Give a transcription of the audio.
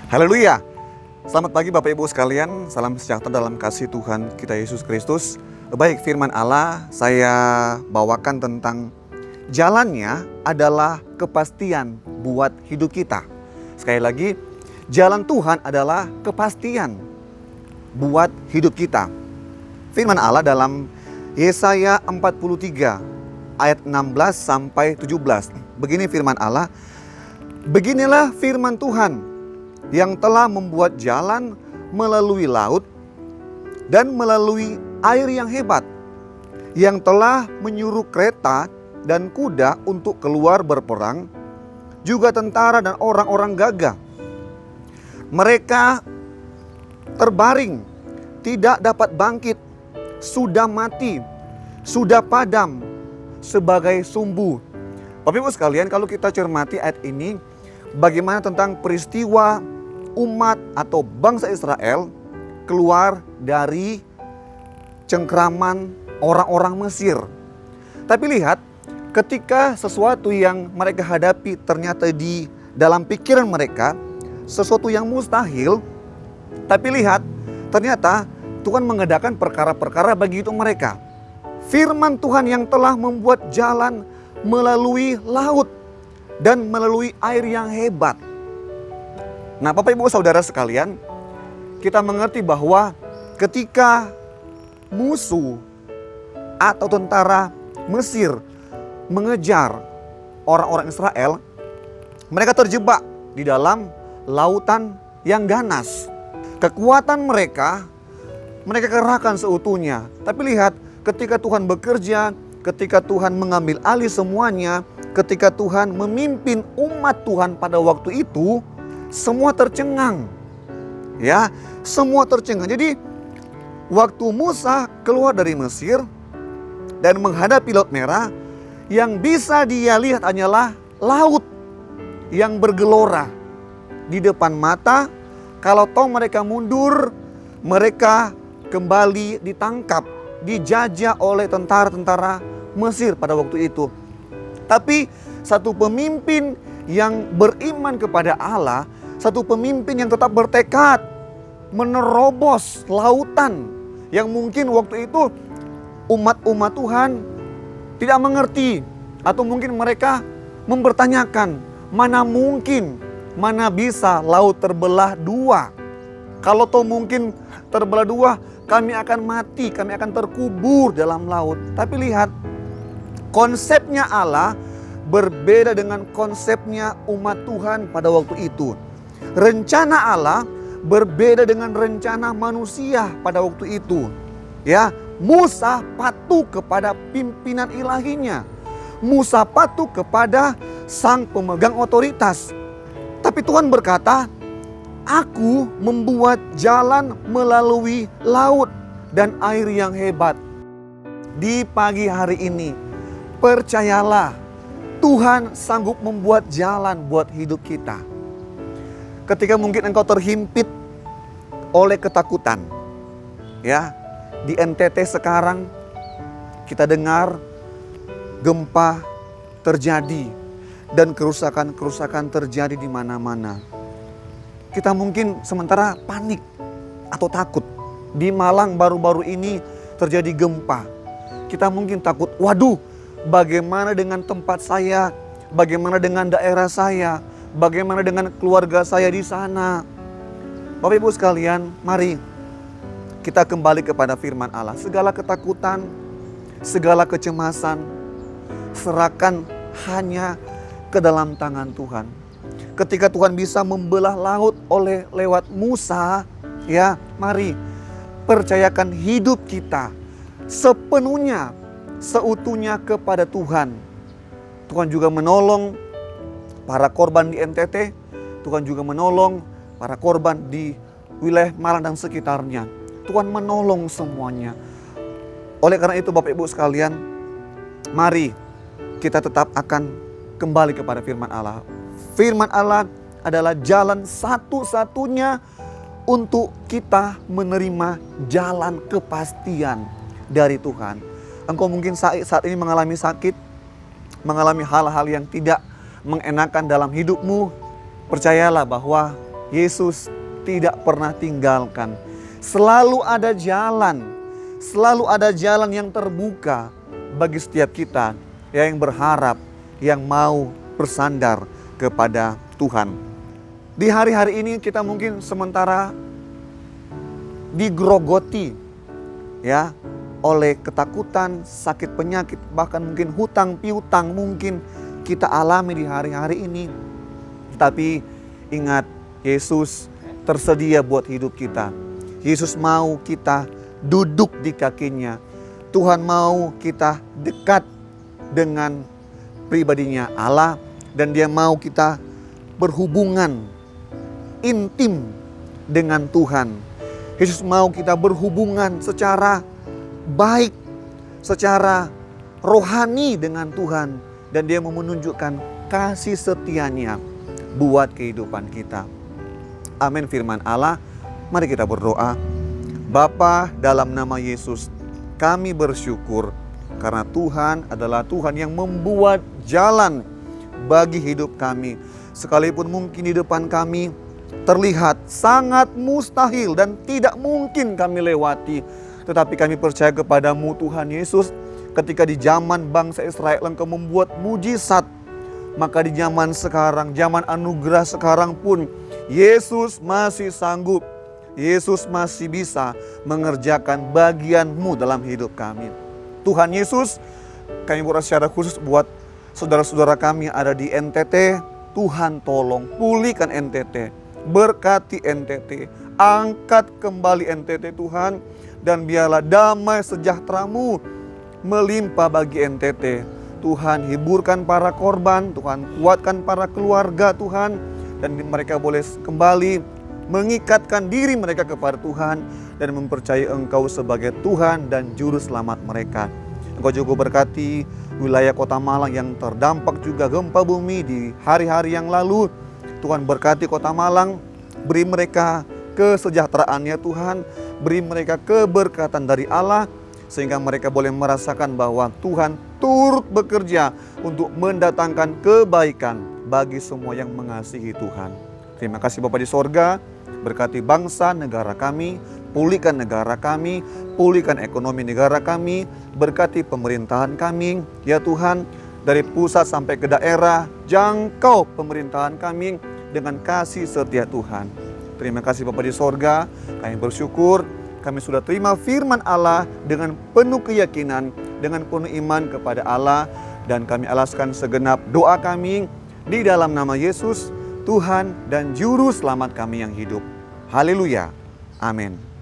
Haleluya. Selamat pagi Bapak Ibu sekalian. Salam sejahtera dalam kasih Tuhan kita Yesus Kristus. Baik, firman Allah saya bawakan tentang jalannya adalah kepastian buat hidup kita. Sekali lagi, jalan Tuhan adalah kepastian buat hidup kita. Firman Allah dalam Yesaya 43 ayat 16 sampai 17. Begini firman Allah. Beginilah firman Tuhan yang telah membuat jalan melalui laut dan melalui air yang hebat, yang telah menyuruh kereta dan kuda untuk keluar berperang, juga tentara dan orang-orang gagah. Mereka terbaring, tidak dapat bangkit, sudah mati, sudah padam sebagai sumbu. Bapak Ibu sekalian, kalau kita cermati ayat ini, bagaimana tentang peristiwa umat atau bangsa Israel keluar dari cengkraman orang-orang Mesir. Tapi lihat, ketika sesuatu yang mereka hadapi ternyata di dalam pikiran mereka sesuatu yang mustahil, tapi lihat, ternyata Tuhan mengadakan perkara-perkara bagi itu mereka. Firman Tuhan yang telah membuat jalan melalui laut dan melalui air yang hebat. Nah, Bapak Ibu Saudara sekalian, kita mengerti bahwa ketika musuh atau tentara Mesir mengejar orang-orang Israel, mereka terjebak di dalam lautan yang ganas. Kekuatan mereka kerahkan seutuhnya. Tapi lihat, ketika Tuhan bekerja, ketika Tuhan mengambil alih semuanya, ketika Tuhan memimpin umat Tuhan pada waktu itu, semua tercengang. Ya, semua tercengang. Jadi, waktu Musa keluar dari Mesir dan menghadapi Laut Merah, yang bisa dia lihat hanyalah laut yang bergelora di depan mata. Kalau toh mereka mundur, mereka kembali ditangkap, dijajah oleh tentara-tentara Mesir pada waktu itu. Tapi satu pemimpin yang beriman kepada Allah, satu pemimpin yang tetap bertekad menerobos lautan yang mungkin waktu itu umat-umat Tuhan tidak mengerti, atau mungkin mereka mempertanyakan, mana mungkin, mana bisa laut terbelah dua. Kalau toh mungkin terbelah dua, kami akan mati, kami akan terkubur dalam laut. Tapi lihat, konsepnya Allah berbeda dengan konsepnya umat Tuhan pada waktu itu. Rencana Allah berbeda dengan rencana manusia pada waktu itu. Ya, Musa patuh kepada pimpinan ilahinya. Musa patuh kepada sang pemegang otoritas. Tapi Tuhan berkata, Aku membuat jalan melalui laut dan air yang hebat. Di pagi hari ini, percayalah, Tuhan sanggup membuat jalan buat hidup kita. Ketika mungkin engkau terhimpit oleh ketakutan. Ya, di NTT sekarang kita dengar gempa terjadi dan kerusakan-kerusakan terjadi di mana-mana. Kita mungkin sementara panik atau takut. Di Malang baru-baru ini terjadi gempa. Kita mungkin takut, waduh, bagaimana dengan tempat saya? Bagaimana dengan daerah saya? Bagaimana dengan keluarga saya di sana? Bapak Ibu sekalian, mari kita kembali kepada firman Allah. Segala ketakutan, segala kecemasan, serahkan hanya ke dalam tangan Tuhan. Ketika Tuhan bisa membelah laut lewat Musa, ya, mari percayakan hidup kita sepenuhnya, seutuhnya kepada Tuhan. Tuhan juga menolong para korban di NTT, Tuhan juga menolong para korban di wilayah Malang dan sekitarnya. Tuhan menolong semuanya. Oleh karena itu Bapak Ibu sekalian, mari kita tetap akan kembali kepada firman Allah. Firman Allah adalah jalan satu-satunya untuk kita menerima jalan kepastian dari Tuhan. Engkau mungkin saat ini mengalami sakit, mengalami hal-hal yang tidak mengenakan dalam hidupmu. Percayalah bahwa Yesus tidak pernah tinggalkan. Selalu ada jalan yang terbuka bagi setiap kita yang berharap, yang mau bersandar kepada Tuhan. Di hari-hari ini kita mungkin sementara digrogoti ya oleh ketakutan, sakit penyakit, bahkan mungkin hutang piutang mungkin kita alami di hari-hari ini. Tapi ingat, Yesus tersedia buat hidup kita. Yesus mau kita duduk di kakinya. Tuhan mau kita dekat dengan pribadinya Allah, dan Dia mau kita berhubungan intim dengan Tuhan. Yesus mau kita berhubungan secara baik, secara rohani dengan Tuhan, dan Dia mau menunjukkan kasih setia-Nya buat kehidupan kita. Amin firman Allah. Mari kita berdoa. Bapa, dalam nama Yesus, kami bersyukur karena Tuhan adalah Tuhan yang membuat jalan bagi hidup kami. Sekalipun mungkin di depan kami terlihat sangat mustahil dan tidak mungkin kami lewati, tetapi kami percaya kepadamu Tuhan Yesus. Ketika di zaman bangsa Israel Engkau membuat mujizat, maka di zaman sekarang, zaman anugerah sekarang pun, Yesus masih sanggup. Yesus masih bisa mengerjakan bagian-Mu dalam hidup kami. Tuhan Yesus, kami berdoa secara khusus buat saudara-saudara kami yang ada di NTT. Tuhan tolong pulihkan NTT, berkati NTT, angkat kembali NTT Tuhan, dan biarlah damai sejahtera-Mu melimpah bagi NTT. Tuhan, hiburkan para korban, Tuhan kuatkan para keluarga Tuhan, dan mereka boleh kembali mengikatkan diri mereka kepada Tuhan dan mempercayai Engkau sebagai Tuhan dan Juru Selamat mereka. Engkau juga berkati wilayah Kota Malang yang terdampak juga gempa bumi di hari-hari yang lalu. Tuhan berkati Kota Malang, beri mereka kesejahteraannya Tuhan, beri mereka keberkatan dari Allah, sehingga mereka boleh merasakan bahwa Tuhan turut bekerja untuk mendatangkan kebaikan bagi semua yang mengasihi Tuhan. Terima kasih Bapa di sorga, berkati bangsa negara kami, pulihkan negara kami, pulihkan ekonomi negara kami, berkati pemerintahan kami, ya Tuhan, dari pusat sampai ke daerah, jangkau pemerintahan kami dengan kasih setia Tuhan. Terima kasih Bapa di sorga, kami bersyukur, kami sudah terima firman Allah dengan penuh keyakinan, dengan penuh iman kepada Allah, dan kami alaskan segenap doa kami di dalam nama Yesus, Tuhan dan Juru Selamat kami yang hidup. Haleluya. Amin.